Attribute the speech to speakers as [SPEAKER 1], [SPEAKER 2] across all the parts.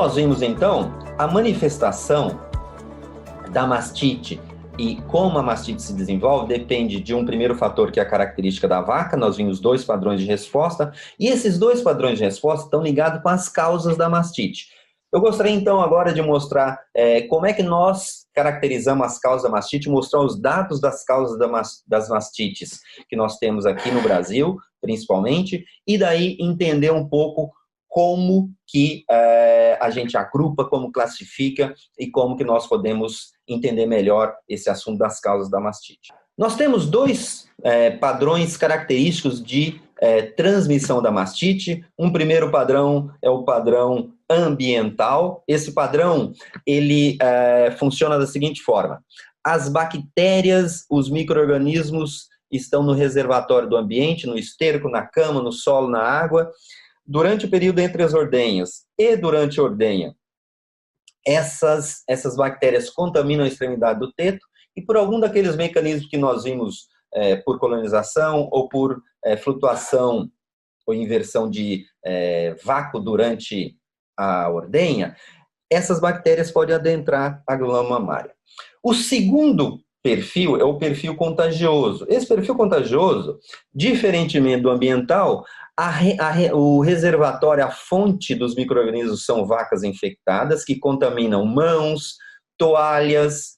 [SPEAKER 1] nós vimos então, a manifestação da mastite e como a mastite se desenvolve depende de um primeiro fator que é a característica da vaca. Nós vimos 2 padrões de resposta e esses 2 padrões de resposta estão ligados com as causas da mastite. Eu gostaria então agora de mostrar como é que nós caracterizamos as causas da mastite, mostrar os dados das causas das mastites que nós temos aqui no Brasil, principalmente, e daí entender um pouco como que a gente agrupa, como classifica e como que nós podemos entender melhor esse assunto das causas da mastite. Nós temos 2 padrões característicos de transmissão da mastite. Um primeiro padrão é o padrão ambiental. Esse padrão, ele funciona da seguinte forma. As bactérias, os micro-organismos estão no reservatório do ambiente, no esterco, na cama, no solo, na água. Durante o período entre as ordenhas e durante a ordenha, essas bactérias contaminam a extremidade do teto e por algum daqueles mecanismos que nós vimos por colonização ou por flutuação ou inversão de vácuo durante a ordenha, essas bactérias podem adentrar a glândula mamária. O segundo perfil é o perfil contagioso. Esse perfil contagioso, diferentemente do ambiental, o reservatório, a fonte dos micro-organismos são vacas infectadas que contaminam mãos, toalhas,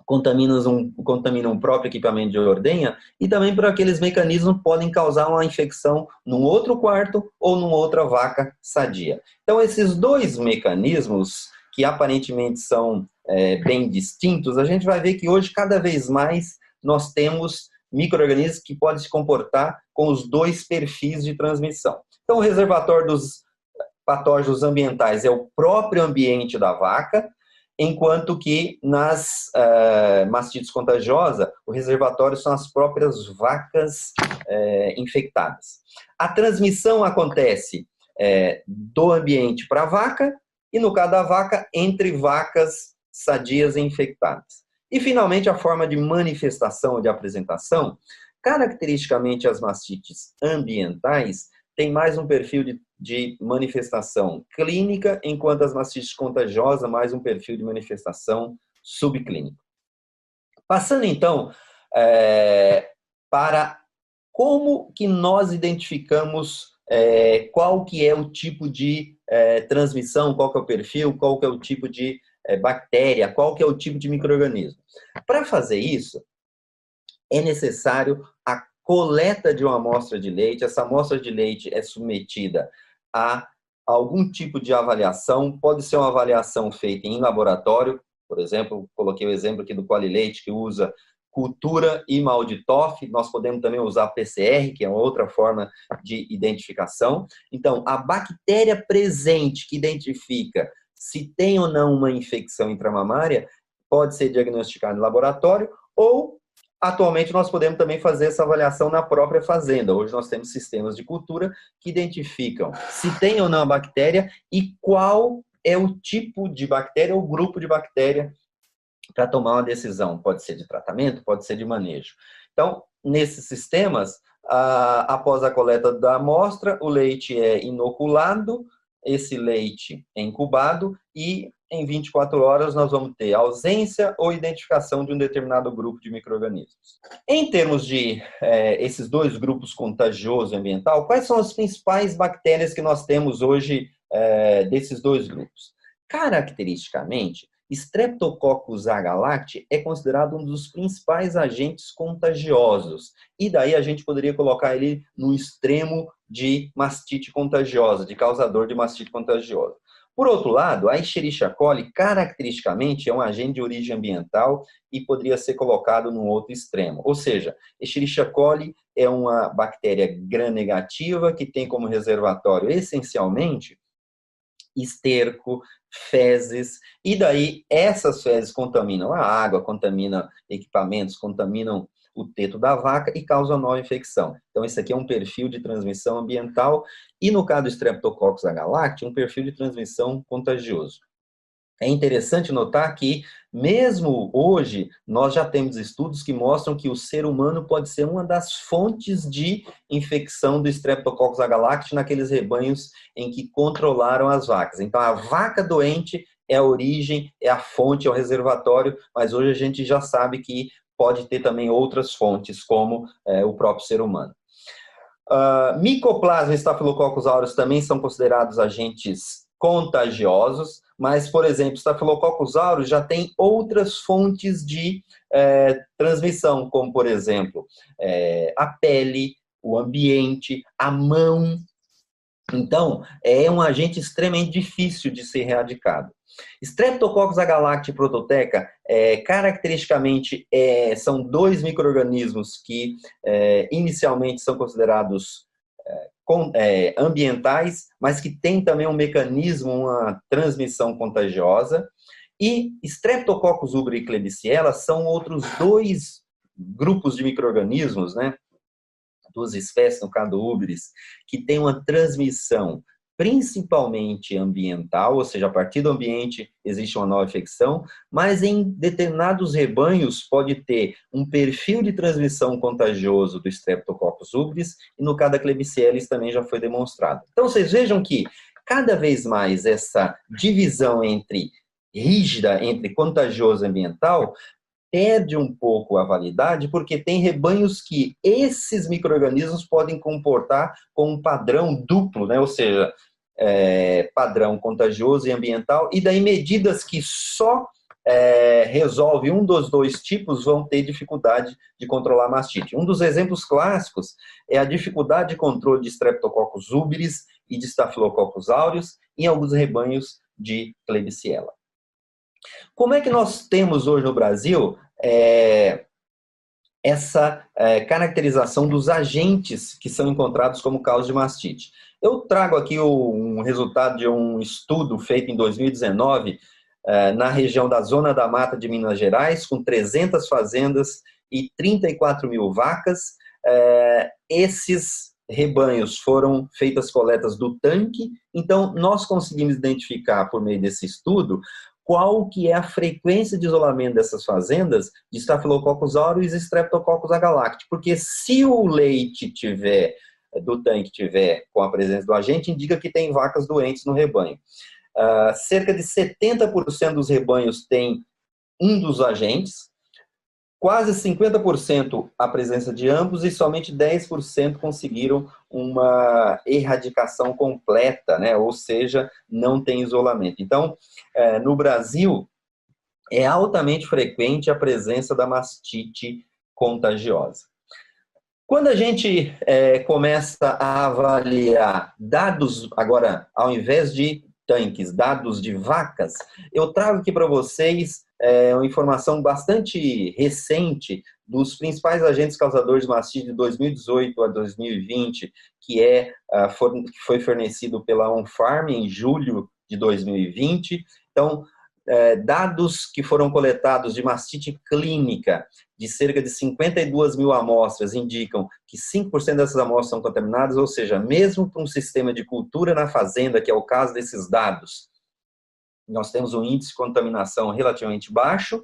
[SPEAKER 1] contaminam o próprio equipamento de ordenha e também por aqueles mecanismos podem causar uma infecção num outro quarto ou numa outra vaca sadia. Então, esses 2 mecanismos, que aparentemente são bem distintos, a gente vai ver que hoje, cada vez mais, nós temos micro-organismos que podem se comportar com os 2 perfis de transmissão. Então, o reservatório dos patógenos ambientais é o próprio ambiente da vaca, enquanto que nas mastites contagiosas, o reservatório são as próprias vacas infectadas. A transmissão acontece do ambiente para a vaca e, no caso da vaca, entre vacas sadias e infectadas. E, finalmente, a forma de manifestação ou de apresentação, caracteristicamente as mastites ambientais têm mais um perfil de manifestação clínica, enquanto as mastites contagiosas, mais um perfil de manifestação subclínica. Passando, então, para como que nós identificamos qual que é o tipo de transmissão, qual que é o perfil, qual que é o tipo de bactéria, qual que é o tipo de micro-organismo. Para fazer isso, é necessário a coleta de uma amostra de leite. Essa amostra de leite é submetida a algum tipo de avaliação, pode ser uma avaliação feita em laboratório, por exemplo, coloquei o exemplo aqui do Qualileite, que usa cultura e Malditoff. Nós podemos também usar PCR, que é outra forma de identificação. Então, a bactéria presente que identifica se tem ou não uma infecção intramamária pode ser diagnosticada em laboratório ou, atualmente, nós podemos também fazer essa avaliação na própria fazenda. Hoje nós temos sistemas de cultura que identificam se tem ou não a bactéria e qual é o tipo de bactéria ou grupo de bactéria para tomar uma decisão. Pode ser de tratamento, pode ser de manejo. Então, nesses sistemas, após a coleta da amostra, o leite é inoculado, esse leite é incubado e em 24 horas nós vamos ter ausência ou identificação de um determinado grupo de micro-organismos. Em termos de esses 2 grupos, contagioso e ambiental, quais são as principais bactérias que nós temos hoje desses 2 grupos? Caracteristicamente, Streptococcus agalacti é considerado um dos principais agentes contagiosos. E daí a gente poderia colocar ele no extremo de mastite contagiosa, de causador de mastite contagiosa. Por outro lado, a Escherichia coli, caracteristicamente, é um agente de origem ambiental e poderia ser colocado num outro extremo. Ou seja, Escherichia coli é uma bactéria gram-negativa que tem como reservatório, essencialmente, esterco, fezes, e daí essas fezes contaminam a água, contaminam equipamentos, contaminam o teto da vaca e causam nova infecção. Então, esse aqui é um perfil de transmissão ambiental e, no caso do Streptococcus agalacti, um perfil de transmissão contagioso. É interessante notar que, mesmo hoje, nós já temos estudos que mostram que o ser humano pode ser uma das fontes de infecção do Streptococcus agalacti naqueles rebanhos em que controlaram as vacas. Então, a vaca doente é a origem, é a fonte, é o reservatório, mas hoje a gente já sabe que pode ter também outras fontes, como o próprio ser humano. Mycoplasma e Staphylococcus aureus também são considerados agentes contagiosos, mas, por exemplo, Staphylococcus aureus já tem outras fontes de transmissão, como, por exemplo, a pele, o ambiente, a mão. Então, é um agente extremamente difícil de ser erradicado. Streptococcus agalacti prototeca, caracteristicamente, são dois micro-organismos que inicialmente são considerados ambientais, mas que têm também um mecanismo, uma transmissão contagiosa. E Streptococcus umbri e Klebsiella são outros dois grupos de micro-organismos, né? Duas espécies, no caso do ubris, que tem uma transmissão principalmente ambiental, ou seja, a partir do ambiente existe uma nova infecção, mas em determinados rebanhos pode ter um perfil de transmissão contagioso do Streptococcus ubris, e no caso da Klebsiella isso também já foi demonstrado. Então, vocês vejam que cada vez mais essa divisão rígida entre contagioso e ambiental perde um pouco a validade, porque tem rebanhos que esses micro-organismos podem comportar com um padrão duplo, né? Ou seja, padrão contagioso e ambiental, e daí medidas que só resolve um dos dois tipos vão ter dificuldade de controlar a mastite. Um dos exemplos clássicos é a dificuldade de controle de Streptococcus ubris e de Staphylococcus aureus em alguns rebanhos de Klebsiella. Como é que nós temos hoje no Brasil essa caracterização dos agentes que são encontrados como causa de mastite? Eu trago aqui um resultado de um estudo feito em 2019 na região da Zona da Mata de Minas Gerais, com 300 fazendas e 34 mil vacas. Esses rebanhos foram feitas coletas do tanque, então nós conseguimos identificar por meio desse estudo qual que é a frequência de isolamento dessas fazendas de Staphylococcus aureus e Streptococcus agalacti, porque se o leite do tanque tiver com a presença do agente, indica que tem vacas doentes no rebanho. Cerca de 70% dos rebanhos tem um dos agentes, quase 50% a presença de ambos e somente 10% conseguiram uma erradicação completa, né? Ou seja, não tem isolamento. Então, no Brasil, é altamente frequente a presença da mastite contagiosa. Quando a gente começa a avaliar dados, agora, ao invés de tanques, dados de vacas, eu trago aqui para vocês uma informação bastante recente dos principais agentes causadores de mastite de 2018 a 2020, que foi fornecido pela OnFarm em julho de 2020. Então, dados que foram coletados de mastite clínica de cerca de 52 mil amostras indicam que 5% dessas amostras são contaminadas, ou seja, mesmo para um sistema de cultura na fazenda, que é o caso desses dados, nós temos um índice de contaminação relativamente baixo,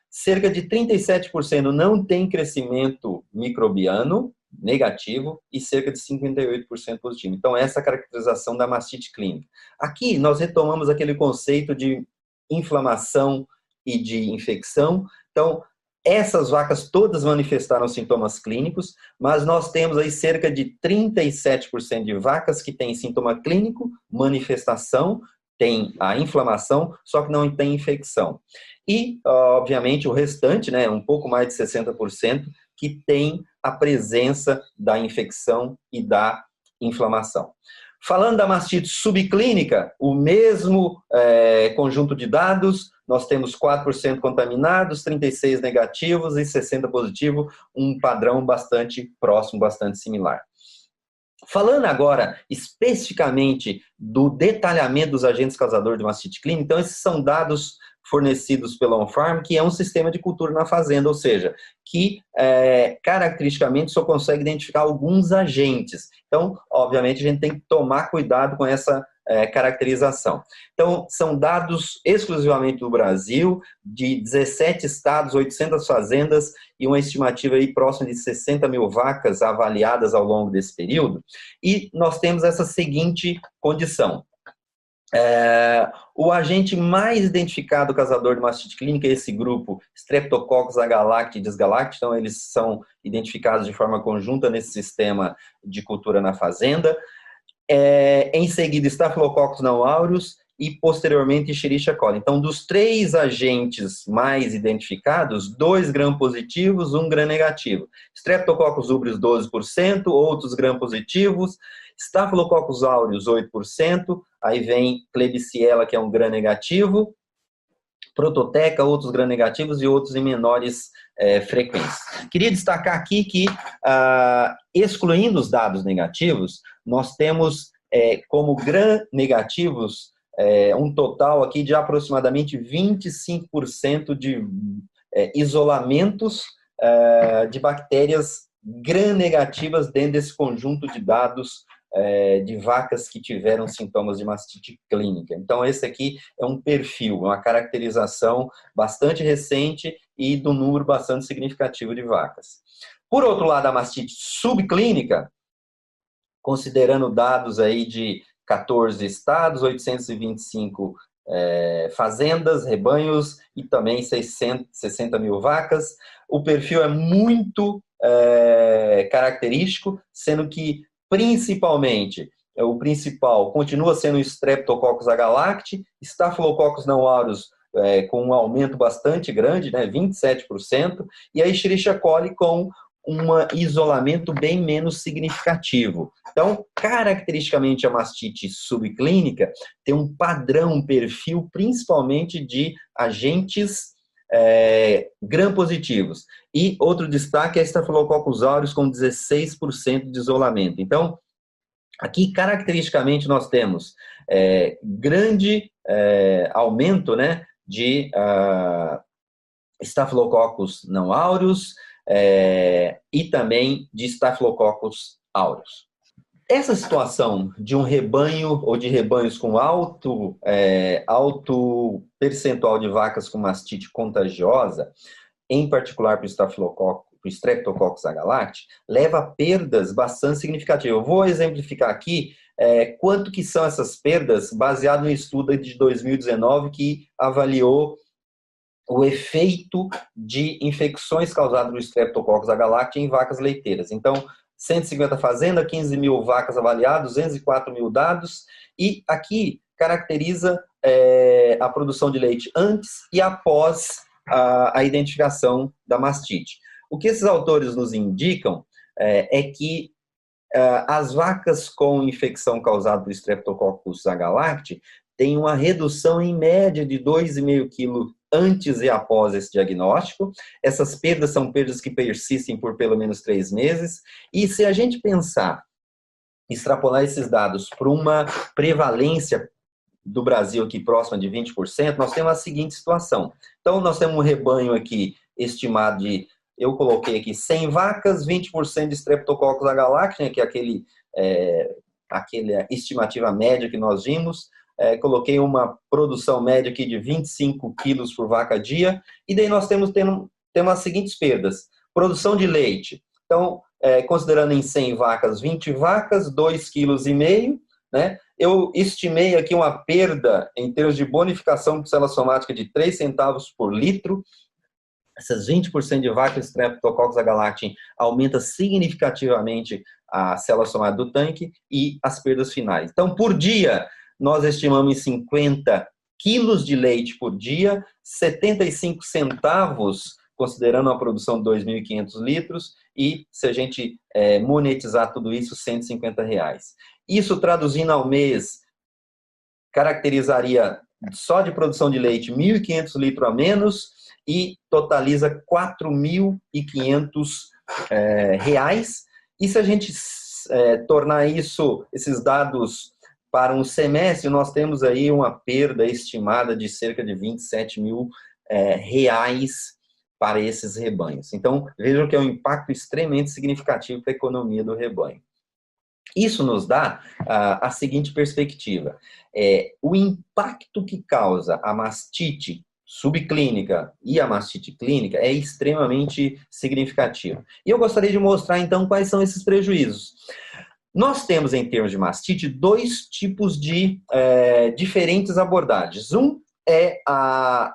[SPEAKER 1] cerca de 37% não tem crescimento microbiano negativo e cerca de 58% positivo. Então, essa é a caracterização da mastite clínica. Aqui, nós retomamos aquele conceito de inflamação e de infecção. Então, essas vacas todas manifestaram sintomas clínicos, mas nós temos aí cerca de 37% de vacas que têm sintoma clínico, manifestação, tem a inflamação, só que não tem infecção. E, obviamente, o restante, né, um pouco mais de 60%, que tem a presença da infecção e da inflamação. Falando da mastite subclínica, o mesmo conjunto de dados, nós temos 4% contaminados, 36% negativos e 60% positivo, um padrão bastante próximo, bastante similar. Falando agora especificamente do detalhamento dos agentes causadores de mastite clínica, então esses são dados fornecidos pela OnFarm, que é um sistema de cultura na fazenda, ou seja, que caracteristicamente só consegue identificar alguns agentes. Então, obviamente, a gente tem que tomar cuidado com essa caracterização. Então, são dados exclusivamente do Brasil, de 17 estados, 800 fazendas e uma estimativa aí próxima de 60 mil vacas avaliadas ao longo desse período. E nós temos essa seguinte condição. O agente mais identificado causador de mastite clínica é esse grupo Streptococcus agalacti e Dysgalacti, então eles são identificados de forma conjunta nesse sistema de cultura na fazenda. Em seguida, Staphylococcus não aureus e posteriormente Escherichia coli. Então, dos 3 agentes mais identificados, 2 gram-positivos, 1 gram-negativo. Streptococcus aureus 12%, outros gram-positivos, Staphylococcus aureus 8%, aí vem Klebsiella, que é um gram-negativo, Prototeca, outros gram-negativos e outros em menores frequências. Queria destacar aqui que, excluindo os dados negativos, nós temos como gram-negativos um total aqui de aproximadamente 25% de isolamentos de bactérias gram-negativas dentro desse conjunto de dados de vacas que tiveram sintomas de mastite clínica. Então, esse aqui é um perfil, uma caracterização bastante recente e do número bastante significativo de vacas. Por outro lado, a mastite subclínica, considerando dados aí de 14 estados, 825 fazendas, rebanhos e também 60 mil vacas, o perfil é muito característico, sendo que principalmente, o principal continua sendo o Streptococcus agalacti, Staphylococcus não aureus com um aumento bastante grande, né, 27%, e a Escherichia coli com um isolamento bem menos significativo. Então, caracteristicamente, a mastite subclínica tem um padrão, um perfil, principalmente de agentes gram-positivos. E outro destaque é Staphylococcus aureus com 16% de isolamento. Então, aqui, caracteristicamente, nós temos grande aumento, né, de Staphylococcus não aureus e também de Staphylococcus aureus. Essa situação de um rebanho ou de rebanhos com alto percentual de vacas com mastite contagiosa, em particular para o Streptococcus agalacti, leva a perdas bastante significativas. Eu vou exemplificar aqui quanto que são essas perdas baseado no estudo de 2019 que avaliou o efeito de infecções causadas pelo Streptococcus agalacti em vacas leiteiras. Então, 150 fazendas, 15 mil vacas avaliadas, 204 mil dados, e aqui caracteriza a produção de leite antes e após a identificação da mastite. O que esses autores nos indicam é que as vacas com infecção causada por Streptococcus agalacti têm uma redução em média de 2,5 kg antes e após esse diagnóstico. Essas perdas são perdas que persistem por pelo menos 3 meses. E se a gente pensar, extrapolar esses dados para uma prevalência do Brasil aqui próxima de 20%, nós temos a seguinte situação. Então, nós temos um rebanho aqui estimado de, eu coloquei aqui 100 vacas, 20% de Streptococcus agalacti, né, que é aquela estimativa média que nós vimos. Coloquei uma produção média aqui de 25 quilos por vaca dia, e daí nós temos as seguintes perdas. Produção de leite, então, considerando em 100 vacas, 20 vacas, 2,5 kg, né? Eu estimei aqui uma perda em termos de bonificação por célula somática de 3 centavos por litro. Essas 20% de vacas Streptococcus agalacti aumenta significativamente a célula somática do tanque e as perdas finais. Então, por dia, nós estimamos em 50 quilos de leite por dia, 75 centavos, considerando a produção de 2.500 litros, e se a gente monetizar tudo isso, R$150. Isso, traduzindo ao mês, caracterizaria só de produção de leite 1.500 litros a menos e totaliza R$4.500. E se a gente tornar esses dados para um semestre, nós temos aí uma perda estimada de cerca de R$27 mil para esses rebanhos. Então, vejam que é um impacto extremamente significativo para a economia do rebanho. Isso nos dá a seguinte perspectiva. O impacto que causa a mastite subclínica e a mastite clínica é extremamente significativo. E eu gostaria de mostrar, então, quais são esses prejuízos. Nós temos, em termos de mastite, dois tipos de diferentes abordagens. Um é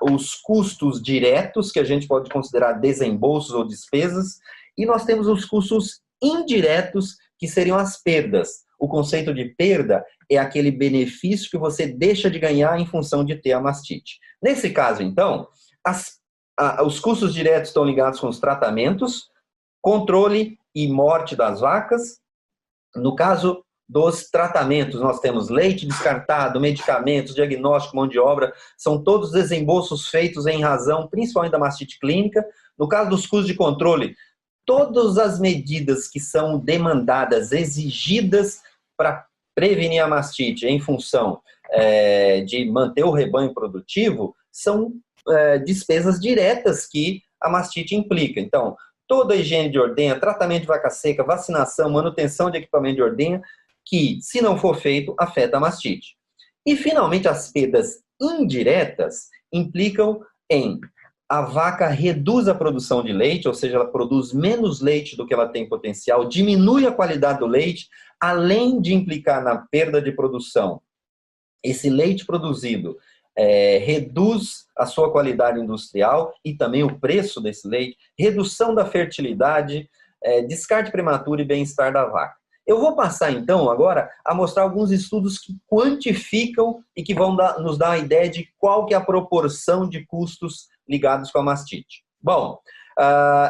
[SPEAKER 1] os custos diretos, que a gente pode considerar desembolsos ou despesas, e nós temos os custos indiretos, que seriam as perdas. O conceito de perda é aquele benefício que você deixa de ganhar em função de ter a mastite. Nesse caso, então, os custos diretos estão ligados com os tratamentos, controle e morte das vacas. No caso dos tratamentos, nós temos leite descartado, medicamentos, diagnóstico, mão de obra, são todos desembolsos feitos em razão, principalmente da mastite clínica. No caso dos custos de controle, todas as medidas que são demandadas, exigidas para prevenir a mastite em função de manter o rebanho produtivo, são despesas diretas que a mastite implica. Então, toda a higiene de ordenha, tratamento de vaca seca, vacinação, manutenção de equipamento de ordenha, que, se não for feito, afeta a mastite. E, finalmente, as perdas indiretas implicam em a vaca reduz a produção de leite, ou seja, ela produz menos leite do que ela tem potencial, diminui a qualidade do leite, além de implicar na perda de produção. Esse leite produzido reduz a sua qualidade industrial e também o preço desse leite, redução da fertilidade, descarte prematuro e bem-estar da vaca. Eu vou passar, então, agora a mostrar alguns estudos que quantificam e que vão nos dar uma ideia de qual que é a proporção de custos ligados com a mastite. Bom,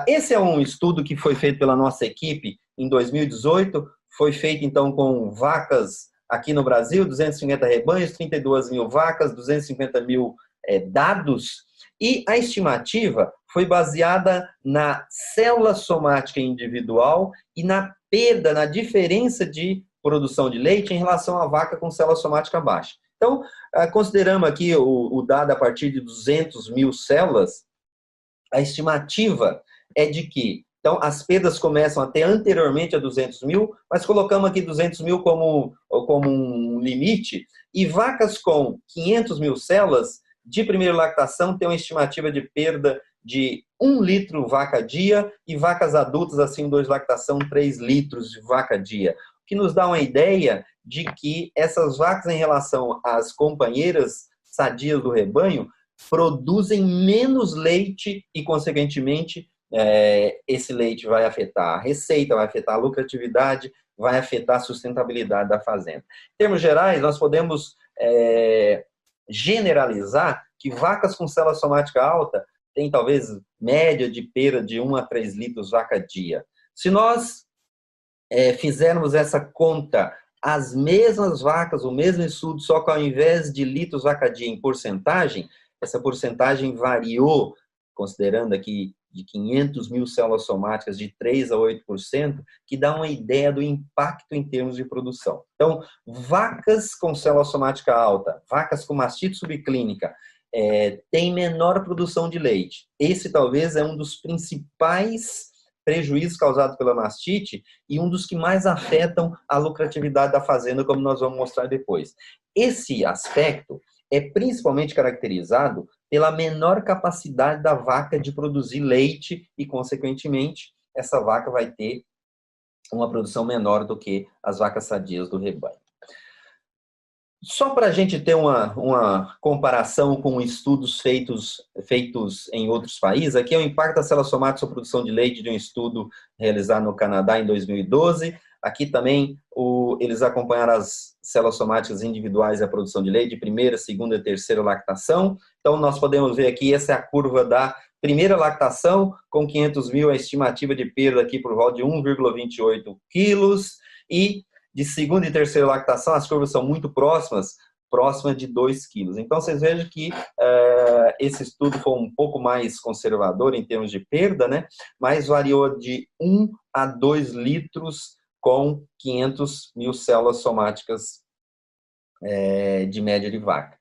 [SPEAKER 1] esse é um estudo que foi feito pela nossa equipe em 2018, foi feito, então, com vacas aqui no Brasil, 250 rebanhos, 32 mil vacas, 250 mil dados, e a estimativa foi baseada na célula somática individual e na perda, na diferença de produção de leite em relação à vaca com célula somática baixa. Então, consideramos aqui o dado a partir de 200 mil células, a estimativa é de que, então, as perdas começam até anteriormente a 200 mil, mas colocamos aqui 200 mil como um limite, e vacas com 500 mil células de primeira lactação têm uma estimativa de perda de 1 litro vaca dia, e vacas adultas, assim, 2 lactação, 3 litros de vaca dia. O que nos dá uma ideia de que essas vacas, em relação às companheiras sadias do rebanho, produzem menos leite e, consequentemente, esse leite vai afetar a receita, vai afetar a lucratividade, vai afetar a sustentabilidade da fazenda. Em termos gerais, nós podemos generalizar que vacas com célula somática alta têm talvez média de perda de 1 a 3 litros vaca dia. Se nós fizermos essa conta, as mesmas vacas, o mesmo estudo, só que ao invés de litros vaca dia em porcentagem, essa porcentagem variou, considerando aqui de 500 mil células somáticas, de 3% a 8%, que dá uma ideia do impacto em termos de produção. Então, vacas com célula somática alta, vacas com mastite subclínica, têm menor produção de leite. Esse talvez é um dos principais prejuízos causados pela mastite e um dos que mais afetam a lucratividade da fazenda, como nós vamos mostrar depois. Esse aspecto é principalmente caracterizado pela menor capacidade da vaca de produzir leite e, consequentemente, essa vaca vai ter uma produção menor do que as vacas sadias do rebanho. Só para a gente ter uma comparação com estudos feitos em outros países, aqui é o impacto da célula somática sobre a produção de leite de um estudo realizado no Canadá em 2012. Aqui também eles acompanharam as células somáticas individuais e a produção de leite de primeira, segunda e terceira lactação. Então, nós podemos ver aqui, essa é a curva da primeira lactação, com 500 mil, a estimativa de perda aqui por volta de 1,28 quilos, e de segunda e terceira lactação, as curvas são muito próximas de 2 quilos. Então, vocês vejam que esse estudo foi um pouco mais conservador em termos de perda, né? Mas variou de 1 a 2 litros com 500 mil células somáticas de média de vaca.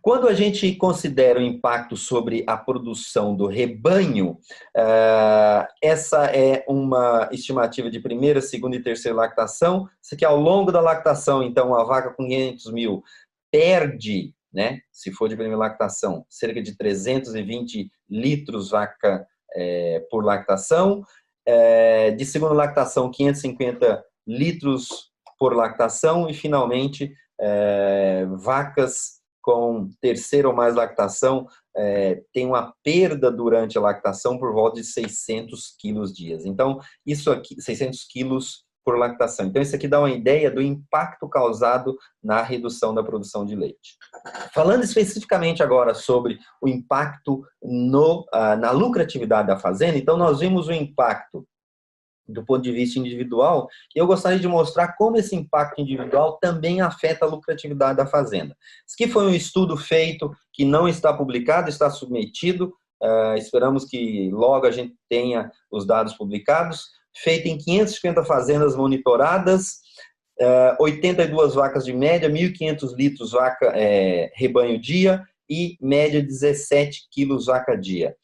[SPEAKER 1] Quando a gente considera o impacto sobre a produção do rebanho, essa é uma estimativa de primeira, segunda e terceira lactação. Isso aqui ao longo da lactação, então, a vaca com 500 mil perde, né, se for de primeira lactação, cerca de 320 litros vaca por lactação. De segunda lactação, 550 litros por lactação. E, finalmente, vacas com terceira ou mais lactação tem uma perda durante a lactação por volta de 600 quilos dias. Então, isso aqui, 600 quilos por lactação. Então, isso aqui dá uma ideia do impacto causado na redução da produção de leite. Falando especificamente agora sobre o impacto na lucratividade da fazenda, então nós vimos o impacto do ponto de vista individual, e eu gostaria de mostrar como esse impacto individual também afeta a lucratividade da fazenda. Isso aqui foi um estudo feito que não está publicado, está submetido, esperamos que logo a gente tenha os dados publicados, feito em 550 fazendas monitoradas, 82 vacas de média, 1.500 litros rebanho dia e média 17 quilos vaca dia.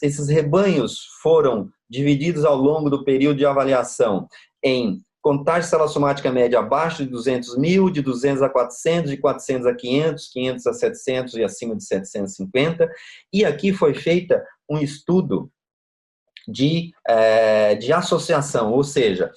[SPEAKER 1] Esses rebanhos foram divididos ao longo do período de avaliação em contagem célula somática média abaixo de 200 mil, de 200 a 400, de 400 a 500, 500 a 700 e acima de 750. E aqui foi feita um estudo de associação, ou seja,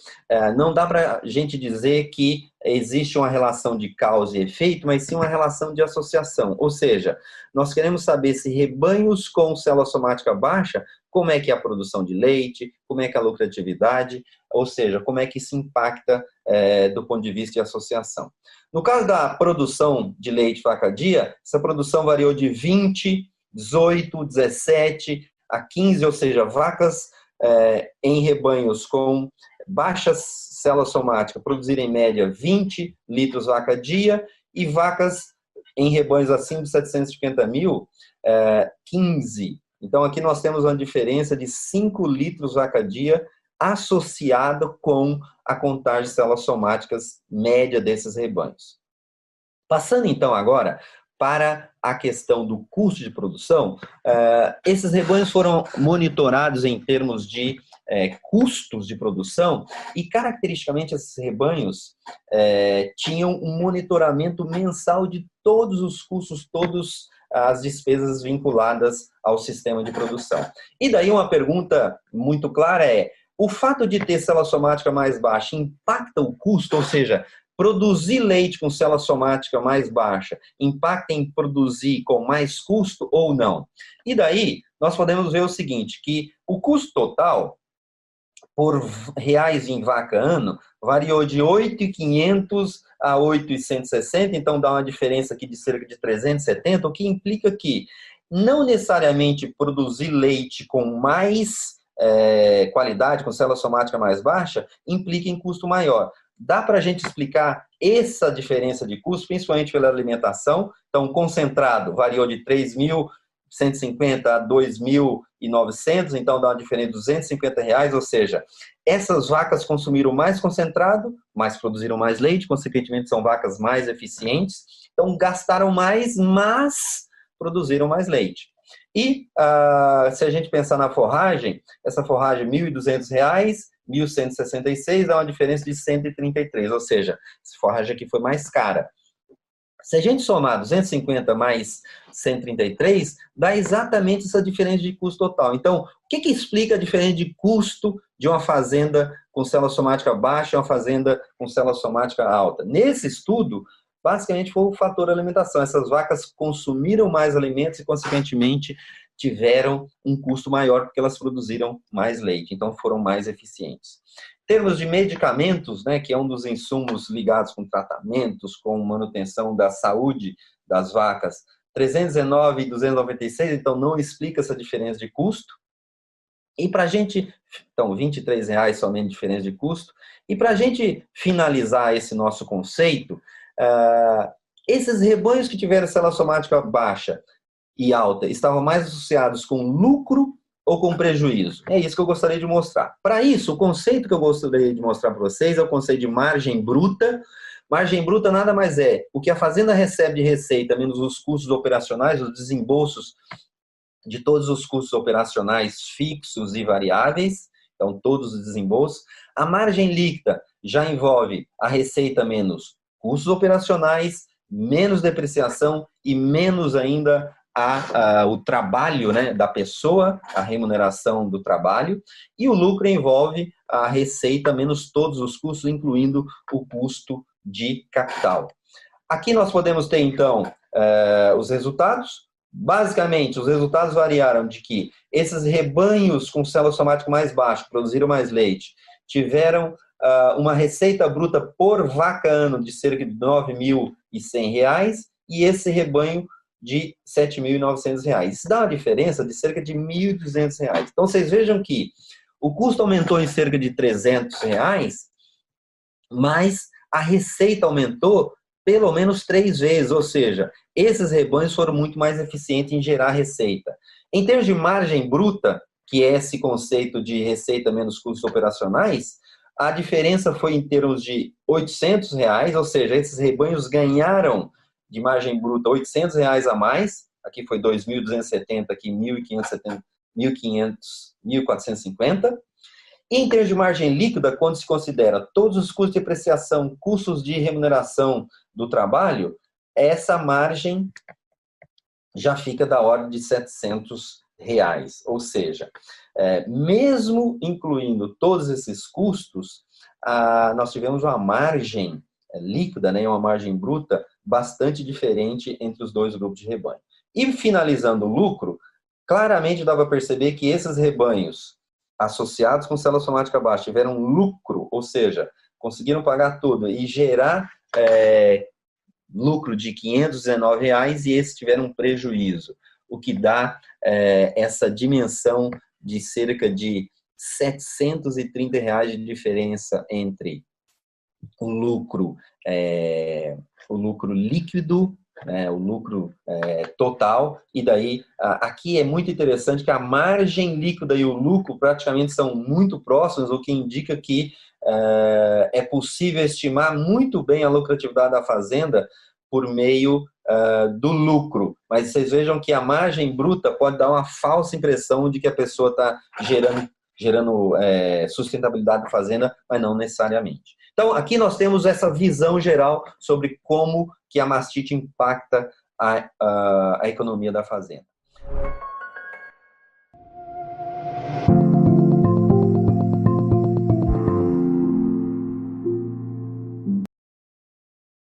[SPEAKER 1] não dá para a gente dizer que existe uma relação de causa e efeito, mas sim uma relação de associação, ou seja, nós queremos saber se rebanhos com célula somática baixa, como é que é a produção de leite, como é que é a lucratividade, ou seja, como é que isso impacta do ponto de vista de associação. No caso da produção de leite vaca dia, essa produção variou de 20, 18, 17 a 15, ou seja, vacas em rebanhos com baixas célula somática produzirem em média 20 litros vaca dia e vacas em rebanhos acima de 750 mil, 15. Então, aqui nós temos uma diferença de 5 litros vaca dia associado com a contagem de células somáticas média desses rebanhos. Passando, então, agora para a questão do custo de produção, esses rebanhos foram monitorados em termos de custos de produção e, caracteristicamente, esses rebanhos tinham um monitoramento mensal de todos os custos, todas as despesas vinculadas ao sistema de produção. E daí uma pergunta muito clara o fato de ter célula somática mais baixa impacta o custo, ou seja, produzir leite com célula somática mais baixa impacta em produzir com mais custo ou não? E daí, nós podemos ver o seguinte, que o custo total, por reais em vaca ano, variou de 8.500 a 8.160, então dá uma diferença aqui de cerca de 370, o que implica que não necessariamente produzir leite com mais qualidade, com célula somática mais baixa, implica em custo maior. Dá para a gente explicar essa diferença de custo, principalmente pela alimentação. Então, concentrado variou de 3.150 a 2.900, então dá uma diferença de R$250, ou seja, essas vacas consumiram mais concentrado, mas produziram mais leite, consequentemente são vacas mais eficientes, então gastaram mais, mas produziram mais leite. E se a gente pensar na forragem, essa forragem R$1.200, 1.166 dá uma diferença de 133, ou seja, essa forragem aqui foi mais cara. Se a gente somar 250 mais 133, dá exatamente essa diferença de custo total. Então, o que explica a diferença de custo de uma fazenda com célula somática baixa e uma fazenda com célula somática alta? Nesse estudo, basicamente foi o fator alimentação. Essas vacas consumiram mais alimentos e, consequentemente, tiveram um custo maior porque elas produziram mais leite, então foram mais eficientes. Em termos de medicamentos, né, que é um dos insumos ligados com tratamentos, com manutenção da saúde das vacas, 319 e 296, então não explica essa diferença de custo. E para a gente, então, R$23 somente diferença de custo. E para a gente finalizar esse nosso conceito, esses rebanhos que tiveram célula somática baixa e alta estavam mais associados com lucro ou com prejuízo? É isso que eu gostaria de mostrar. Para isso, o conceito que eu gostaria de mostrar para vocês é o conceito de margem bruta. Margem bruta nada mais é o que a fazenda recebe de receita menos os custos operacionais, os desembolsos de todos os custos operacionais fixos e variáveis, então todos os desembolsos. A margem líquida já envolve a receita menos custos operacionais, menos depreciação e menos ainda o trabalho, né, da pessoa, a remuneração do trabalho, e o lucro envolve a receita menos todos os custos, incluindo o custo de capital. Aqui nós podemos ter, então, os resultados. Basicamente, os resultados variaram de que esses rebanhos com célula somática mais baixa, produziram mais leite, tiveram uma receita bruta por vaca ano de cerca de R$ 9.100 e esse rebanho de R$ 7.900. Isso dá uma diferença de cerca de R$ 1.200. Então, vocês vejam que o custo aumentou em cerca de R$ 300, mas a receita aumentou pelo menos 3 vezes, ou seja, esses rebanhos foram muito mais eficientes em gerar receita. Em termos de margem bruta, que é esse conceito de receita menos custos operacionais, a diferença foi em termos de R$ 800, ou seja, esses rebanhos ganharam de margem bruta R$ 800 a mais, aqui foi 2.270, aqui 1.570, 1.450. Em termos de margem líquida, quando se considera todos os custos de depreciação, custos de remuneração do trabalho, essa margem já fica da ordem de R$ 700. Ou seja, mesmo incluindo todos esses custos, nós tivemos uma margem líquida, né, uma margem bruta, bastante diferente entre os dois grupos de rebanho. E finalizando o lucro, claramente dá para perceber que esses rebanhos associados com célula somática baixa tiveram lucro, ou seja, conseguiram pagar tudo e gerar lucro de R$ 519 e esses tiveram um prejuízo, o que dá essa dimensão de cerca de R$ 730 de diferença entre o lucro líquido, o lucro total, e daí aqui é muito interessante que a margem líquida e o lucro praticamente são muito próximos, o que indica que é possível estimar muito bem a lucratividade da fazenda por meio do lucro, mas vocês vejam que a margem bruta pode dar uma falsa impressão de que a pessoa está gerando sustentabilidade da fazenda, mas não necessariamente. Então, aqui nós temos essa visão geral sobre como que a mastite impacta a economia da fazenda.